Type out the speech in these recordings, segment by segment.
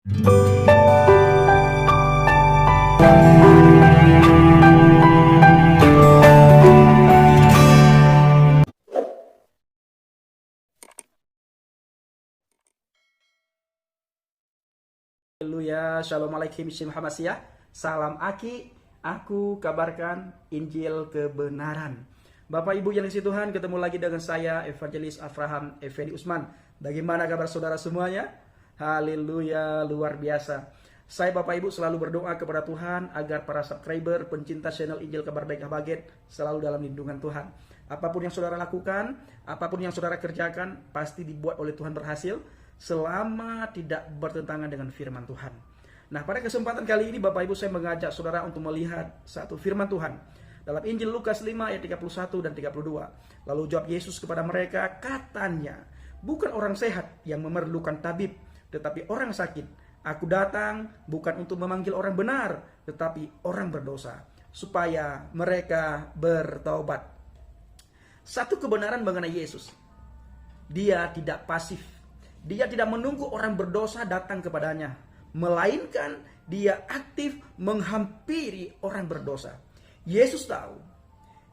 Haleluya, Shalom Alaikum Muhammadiyah. Salam Aki, aku kabarkan Injil kebenaran. Bapak Ibu yang dikasihi Tuhan, ketemu lagi dengan saya Evangelis Abraham Effendi Usman. Bagaimana kabar saudara semuanya? Haleluya, luar biasa. Saya Bapak Ibu selalu berdoa kepada Tuhan agar para subscriber, pencinta channel Injil Kabar Baik Habaget selalu dalam lindungan Tuhan. Apapun yang saudara lakukan, apapun yang saudara kerjakan, pasti dibuat oleh Tuhan berhasil selama tidak bertentangan dengan firman Tuhan. Nah, pada kesempatan kali ini Bapak Ibu saya mengajak saudara untuk melihat satu firman Tuhan dalam Injil Lukas 5 ayat 31 dan 32. Lalu jawab Yesus kepada mereka, katanya, bukan orang sehat yang memerlukan tabib, tetapi orang sakit. Aku datang bukan untuk memanggil orang benar, tetapi orang berdosa, supaya mereka bertaubat. Satu kebenaran mengenai Yesus, dia tidak pasif. Dia tidak menunggu orang berdosa datang kepadanya, melainkan dia aktif menghampiri orang berdosa. Yesus tahu,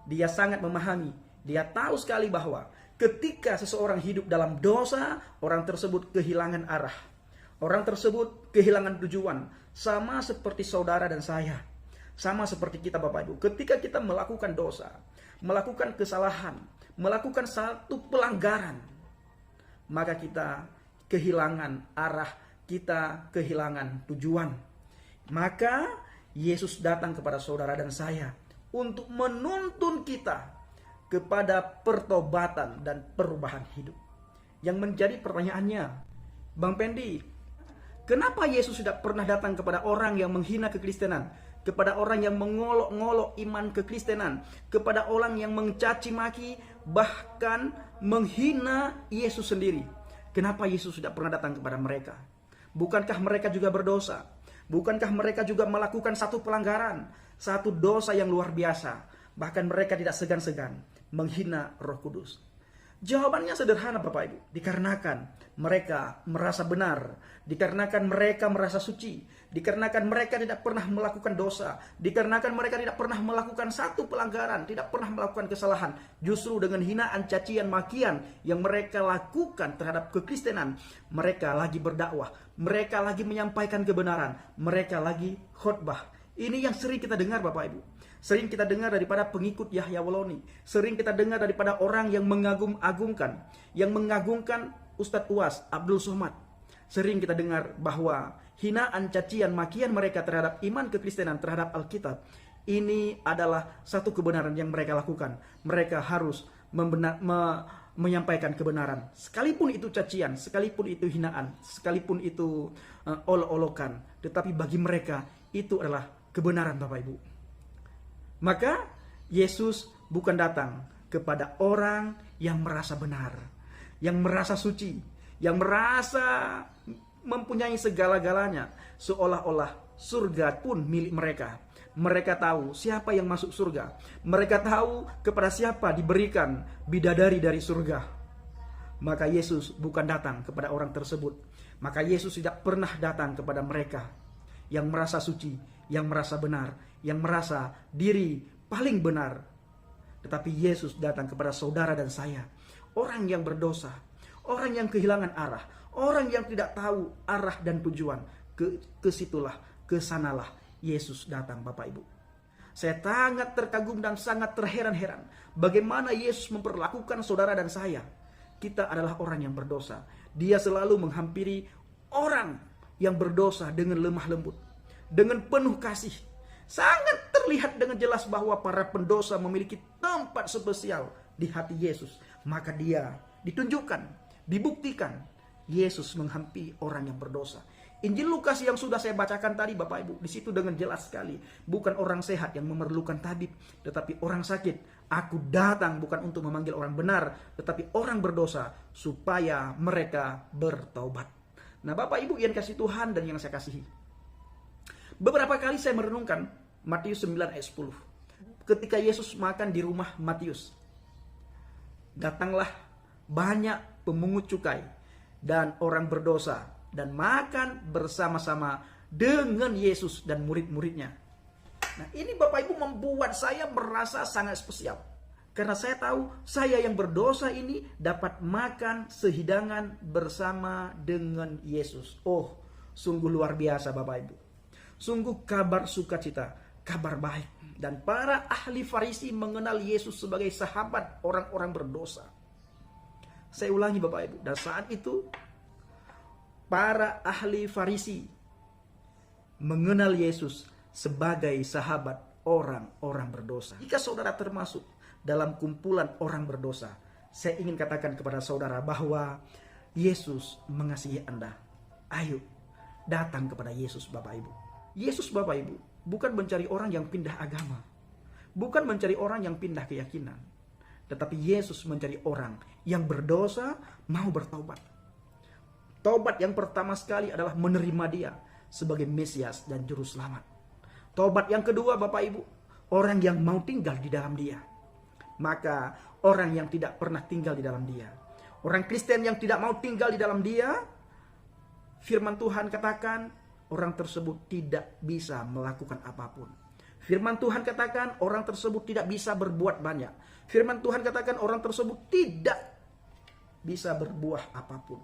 dia sangat memahami, dia tahu sekali bahwa ketika seseorang hidup dalam dosa, orang tersebut kehilangan arah. Orang tersebut kehilangan tujuan, sama seperti saudara dan saya. Sama seperti kita Bapak Ibu, ketika kita melakukan dosa, melakukan kesalahan, melakukan satu pelanggaran, maka kita kehilangan arah, kita kehilangan tujuan. Maka Yesus datang kepada saudara dan saya untuk menuntun kita kepada pertobatan dan perubahan hidup. Yang menjadi pertanyaannya, Bang Pendi, kenapa Yesus tidak pernah datang kepada orang yang menghina kekristenan, kepada orang yang mengolok-ngolok iman kekristenan, kepada orang yang mencaci maki, bahkan menghina Yesus sendiri? Kenapa Yesus tidak pernah datang kepada mereka? Bukankah mereka juga berdosa? Bukankah mereka juga melakukan satu pelanggaran, satu dosa yang luar biasa? Bahkan mereka tidak segan-segan menghina Roh Kudus. Jawabannya sederhana Bapak Ibu, dikarenakan mereka merasa benar, dikarenakan mereka merasa suci, dikarenakan mereka tidak pernah melakukan dosa, dikarenakan mereka tidak pernah melakukan satu pelanggaran, tidak pernah melakukan kesalahan. Justru dengan hinaan, cacian, makian yang mereka lakukan terhadap kekristenan, mereka lagi berdakwah, mereka lagi menyampaikan kebenaran, mereka lagi khotbah. Ini yang sering kita dengar Bapak Ibu. Sering kita dengar daripada pengikut Yahya Woloni. Sering kita dengar daripada orang yang mengagum-agungkan, yang mengagungkan Ustadz Uwas, Abdul Somad. Sering kita dengar bahwa hinaan, cacian, makian mereka terhadap iman kekristenan, terhadap Alkitab, ini adalah satu kebenaran yang mereka lakukan. Mereka harus menyampaikan kebenaran. Sekalipun itu cacian, sekalipun itu hinaan, sekalipun itu olok-olokan. Tetapi bagi mereka itu adalah kebenaran Bapak Ibu. Maka Yesus bukan datang kepada orang yang merasa benar, yang merasa suci, yang merasa mempunyai segala-galanya, seolah-olah surga pun milik mereka. Mereka tahu siapa yang masuk surga. Mereka tahu kepada siapa diberikan bidadari dari surga. Maka Yesus bukan datang kepada orang tersebut. Maka Yesus tidak pernah datang kepada mereka yang merasa suci, yang merasa benar, yang merasa diri paling benar. Tetapi Yesus datang kepada saudara dan saya, orang yang berdosa, orang yang kehilangan arah, orang yang tidak tahu arah dan tujuan. Kesitulah, kesanalah Yesus datang Bapak Ibu. Saya sangat terkagum dan sangat terheran-heran bagaimana Yesus memperlakukan saudara dan saya. Kita adalah orang yang berdosa. Dia selalu menghampiri orang yang berdosa dengan lemah lembut, dengan penuh kasih. Sangat terlihat dengan jelas bahwa para pendosa memiliki tempat spesial di hati Yesus. Maka dia ditunjukkan, dibuktikan, Yesus menghampiri orang yang berdosa. Injil Lukas yang sudah saya bacakan tadi Bapak Ibu, di situ dengan jelas sekali, bukan orang sehat yang memerlukan tabib, tetapi orang sakit. Aku datang bukan untuk memanggil orang benar, tetapi orang berdosa, supaya mereka bertaubat. Nah Bapak Ibu yang kasih Tuhan dan yang saya kasihi, beberapa kali saya merenungkan Matius 9 ayat 10. Ketika Yesus makan di rumah Matius, datanglah banyak pemungut cukai dan orang berdosa dan makan bersama-sama dengan Yesus dan murid-muridnya. Nah, ini Bapak Ibu membuat saya merasa sangat spesial. Karena saya tahu saya yang berdosa ini dapat makan sehidangan bersama dengan Yesus. Oh, sungguh luar biasa Bapak Ibu. Sungguh kabar sukacita, kabar baik. Dan para ahli Farisi mengenal Yesus sebagai sahabat orang-orang berdosa. Saya ulangi Bapak Ibu. Dan saat itu para ahli Farisi mengenal Yesus sebagai sahabat orang-orang berdosa. Jika saudara termasuk dalam kumpulan orang berdosa, saya ingin katakan kepada saudara bahwa Yesus mengasihi Anda. Ayo, datang kepada Yesus Bapak Ibu. Yesus Bapak Ibu bukan mencari orang yang pindah agama, bukan mencari orang yang pindah keyakinan, tetapi Yesus mencari orang yang berdosa mau bertobat. Tobat yang pertama sekali adalah menerima Dia sebagai Mesias dan Juru Selamat. Tobat yang kedua Bapak Ibu, orang yang mau tinggal di dalam Dia. Maka orang yang tidak pernah tinggal di dalam Dia, orang Kristen yang tidak mau tinggal di dalam Dia, firman Tuhan katakan orang tersebut tidak bisa melakukan apapun. Firman Tuhan katakan orang tersebut tidak bisa berbuat banyak. Firman Tuhan katakan orang tersebut tidak bisa berbuah apapun.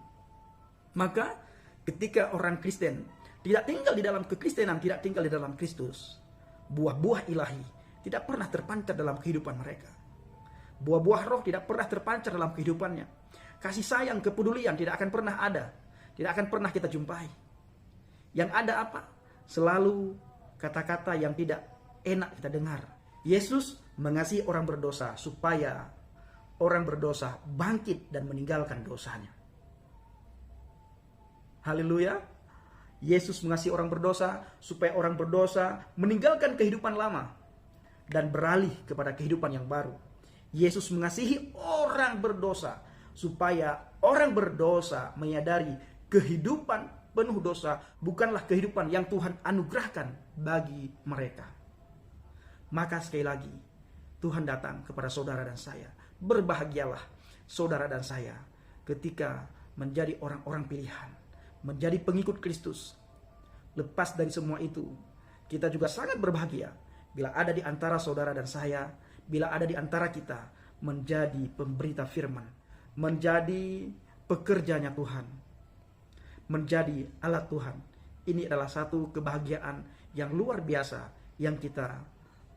Maka ketika orang Kristen tidak tinggal di dalam kekristenan, tidak tinggal di dalam Kristus, buah-buah ilahi tidak pernah terpancar dalam kehidupan mereka. Buah-buah roh tidak pernah terpancar dalam kehidupannya. Kasih sayang, kepedulian tidak akan pernah ada. Tidak akan pernah kita jumpai. Yang ada apa? Selalu kata-kata yang tidak enak kita dengar. Yesus mengasihi orang berdosa supaya orang berdosa bangkit dan meninggalkan dosanya. Haleluya. Yesus mengasihi orang berdosa supaya orang berdosa meninggalkan kehidupan lama dan beralih kepada kehidupan yang baru. Yesus mengasihi orang berdosa supaya orang berdosa menyadari kehidupan penuh dosa bukanlah kehidupan yang Tuhan anugerahkan bagi mereka. Maka sekali lagi Tuhan datang kepada saudara dan saya. Berbahagialah saudara dan saya ketika menjadi orang-orang pilihan, menjadi pengikut Kristus. Lepas dari semua itu, kita juga sangat berbahagia bila ada di antara saudara dan saya, bila ada di antara kita menjadi pemberita firman, menjadi pekerjanya Tuhan, menjadi alat Tuhan. Ini adalah satu kebahagiaan yang luar biasa yang kita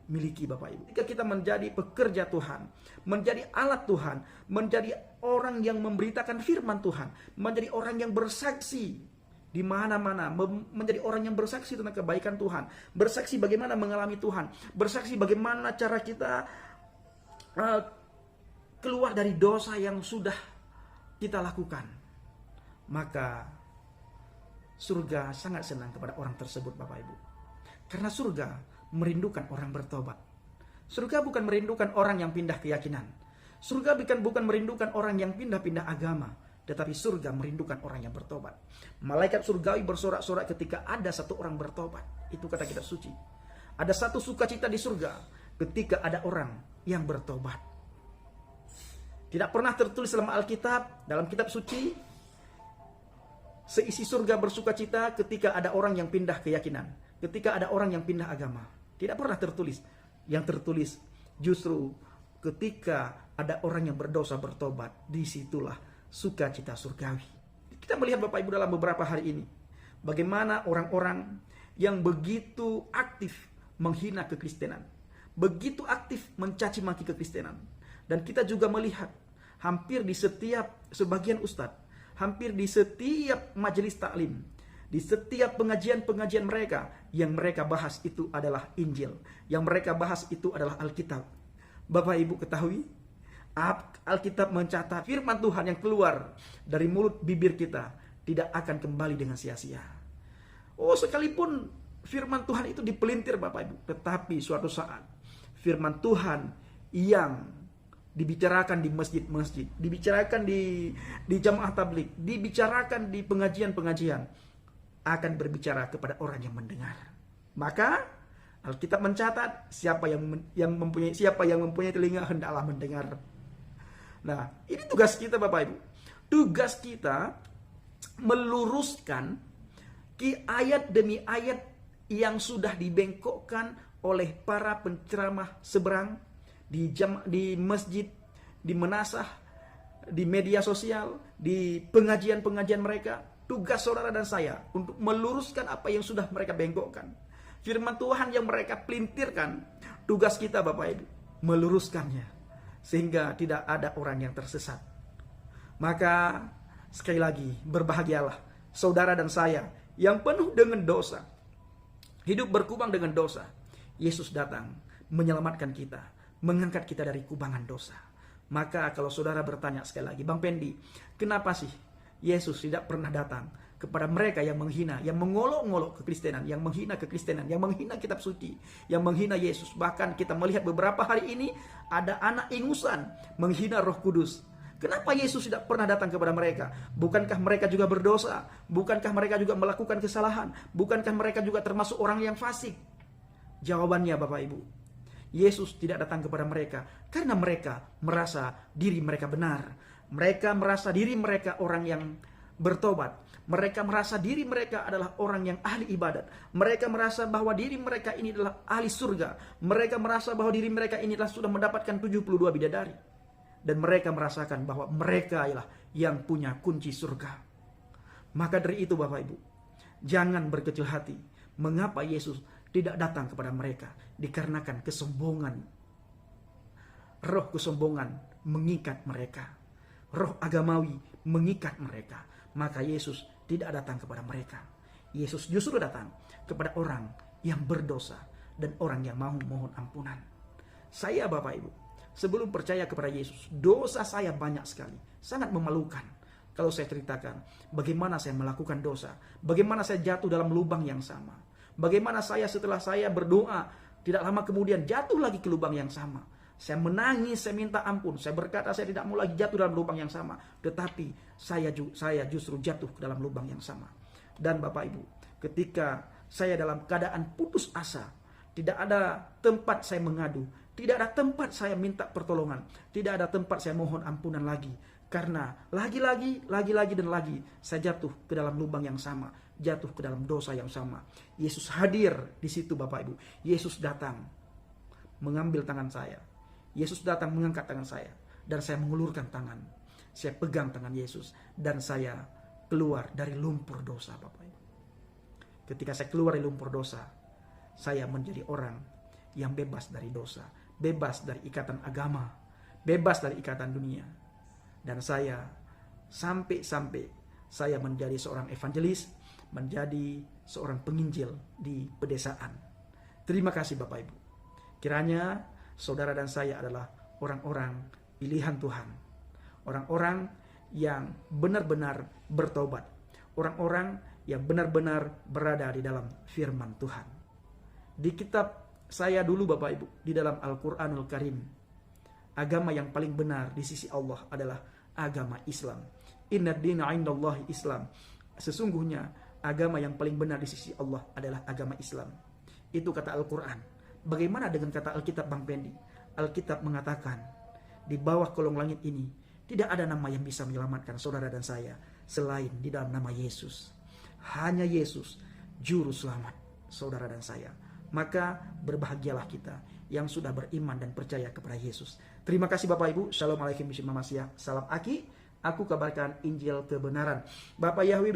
miliki Bapak Ibu. Jika kita menjadi pekerja Tuhan, menjadi alat Tuhan, menjadi orang yang memberitakan firman Tuhan, menjadi orang yang bersaksi di mana-mana, menjadi orang yang bersaksi tentang kebaikan Tuhan, bersaksi bagaimana mengalami Tuhan, bersaksi bagaimana cara kita keluar dari dosa yang sudah kita lakukan. Maka surga sangat senang kepada orang tersebut Bapak Ibu. Karena surga merindukan orang bertobat. Surga bukan merindukan orang yang pindah keyakinan. Surga bukan merindukan orang yang pindah-pindah agama. Tetapi surga merindukan orang yang bertobat. Malaikat surgawi bersorak-sorak ketika ada satu orang bertobat. Itu kata kitab suci. Ada satu sukacita di surga ketika ada orang yang bertobat. Tidak pernah tertulis dalam Alkitab, dalam kitab suci, seisi surga bersukacita ketika ada orang yang pindah keyakinan, ketika ada orang yang pindah agama. Tidak pernah tertulis. Yang tertulis justru ketika ada orang yang berdosa bertobat, disitulah sukacita surgawi. Kita melihat Bapak Ibu dalam beberapa hari ini, bagaimana orang-orang yang begitu aktif menghina kekristenan, begitu aktif mencaci maki kekristenan. Dan kita juga melihat hampir di setiap sebagian ustadz, hampir di setiap majelis taklim, di setiap pengajian-pengajian mereka, yang mereka bahas itu adalah Injil, yang mereka bahas itu adalah Alkitab. Bapak Ibu ketahui, Alkitab mencatat firman Tuhan yang keluar dari mulut bibir kita tidak akan kembali dengan sia-sia. Oh, sekalipun firman Tuhan itu dipelintir Bapak Ibu, tetapi suatu saat firman Tuhan yang dibicarakan di masjid-masjid, dibicarakan di jamaah tablik, dibicarakan di pengajian-pengajian, akan berbicara kepada orang yang mendengar. Maka Alkitab mencatat siapa yang mempunyai telinga hendaklah mendengar. Nah, ini tugas kita Bapak Ibu. Tugas kita meluruskan ayat demi ayat yang sudah dibengkokkan oleh para penceramah seberang di masjid, di menasah, di media sosial, di pengajian-pengajian mereka. Tugas saudara dan saya untuk meluruskan apa yang sudah mereka bengkokkan. Firman Tuhan yang mereka pelintirkan, tugas kita Bapak Ibu meluruskannya sehingga tidak ada orang yang tersesat. Maka sekali lagi berbahagialah saudara dan saya yang penuh dengan dosa, hidup berkubang dengan dosa. Yesus datang menyelamatkan kita, mengangkat kita dari kubangan dosa. Maka kalau saudara bertanya sekali lagi, Bang Pendi, kenapa sih Yesus tidak pernah datang kepada mereka yang menghina, yang mengolok-ngolok kekristenan, yang menghina kekristenan, yang menghina kitab suci, yang menghina Yesus. Bahkan kita melihat beberapa hari ini ada anak ingusan menghina Roh Kudus. Kenapa Yesus tidak pernah datang kepada mereka? Bukankah mereka juga berdosa? Bukankah mereka juga melakukan kesalahan? Bukankah mereka juga termasuk orang yang fasik? Jawabannya Bapak Ibu, Yesus tidak datang kepada mereka karena mereka merasa diri mereka benar. Mereka merasa diri mereka orang yang bertobat. Mereka merasa diri mereka adalah orang yang ahli ibadat. Mereka merasa bahwa diri mereka ini adalah ahli surga. Mereka merasa bahwa diri mereka ini adalah sudah mendapatkan 72 bidadari. Dan mereka merasakan bahwa mereka ialah yang punya kunci surga. Maka dari itu Bapak Ibu, jangan berkecil hati. Mengapa Yesus tidak datang kepada mereka? Dikarenakan kesombongan. Roh kesombongan mengikat mereka. Roh agamawi mengikat mereka. Maka Yesus tidak datang kepada mereka. Yesus justru datang kepada orang yang berdosa dan orang yang mau mohon ampunan. Saya Bapak Ibu, sebelum percaya kepada Yesus, dosa saya banyak sekali. Sangat memalukan kalau saya ceritakan bagaimana saya melakukan dosa. Bagaimana saya jatuh dalam lubang yang sama. Bagaimana saya setelah saya berdoa, tidak lama kemudian jatuh lagi ke lubang yang sama. Saya menangis, saya minta ampun. Saya berkata saya tidak mau lagi jatuh dalam lubang yang sama. Tetapi saya justru jatuh ke dalam lubang yang sama. Dan Bapak Ibu, ketika saya dalam keadaan putus asa, tidak ada tempat saya mengadu, tidak ada tempat saya minta pertolongan, tidak ada tempat saya mohon ampunan lagi. Karena lagi-lagi dan lagi saya jatuh ke dalam lubang yang sama, jatuh ke dalam dosa yang sama. Yesus hadir di situ Bapak Ibu. Yesus datang mengambil tangan saya. Yesus datang mengangkat tangan saya. Dan saya mengulurkan tangan. Saya pegang tangan Yesus. Dan saya keluar dari lumpur dosa Bapak Ibu. Ketika saya keluar dari lumpur dosa, saya menjadi orang yang bebas dari dosa. Bebas dari ikatan agama. Bebas dari ikatan dunia. Dan saya sampai saya menjadi seorang evangelis. Menjadi seorang penginjil di pedesaan. Terima kasih Bapak Ibu. Kiranya saudara dan saya adalah orang-orang pilihan Tuhan. Orang-orang yang benar-benar bertobat. Orang-orang yang benar-benar berada di dalam firman Tuhan. Di kitab saya dulu Bapak Ibu, di dalam Al-Quranul Karim, agama yang paling benar di sisi Allah adalah agama Islam. Inna dina indallahi Islam. Sesungguhnya agama yang paling benar di sisi Allah adalah agama Islam. Itu kata Al-Quran. Bagaimana dengan kata Alkitab Bang Pendi? Alkitab mengatakan, di bawah kolong langit ini tidak ada nama yang bisa menyelamatkan saudara dan saya selain di dalam nama Yesus. Hanya Yesus, juru selamat saudara dan saya. Maka berbahagialah kita yang sudah beriman dan percaya kepada Yesus. Terima kasih Bapak Ibu. Shalom alaikum. Salam Aki. Aku kabarkan Injil kebenaran. Bapak Yahweh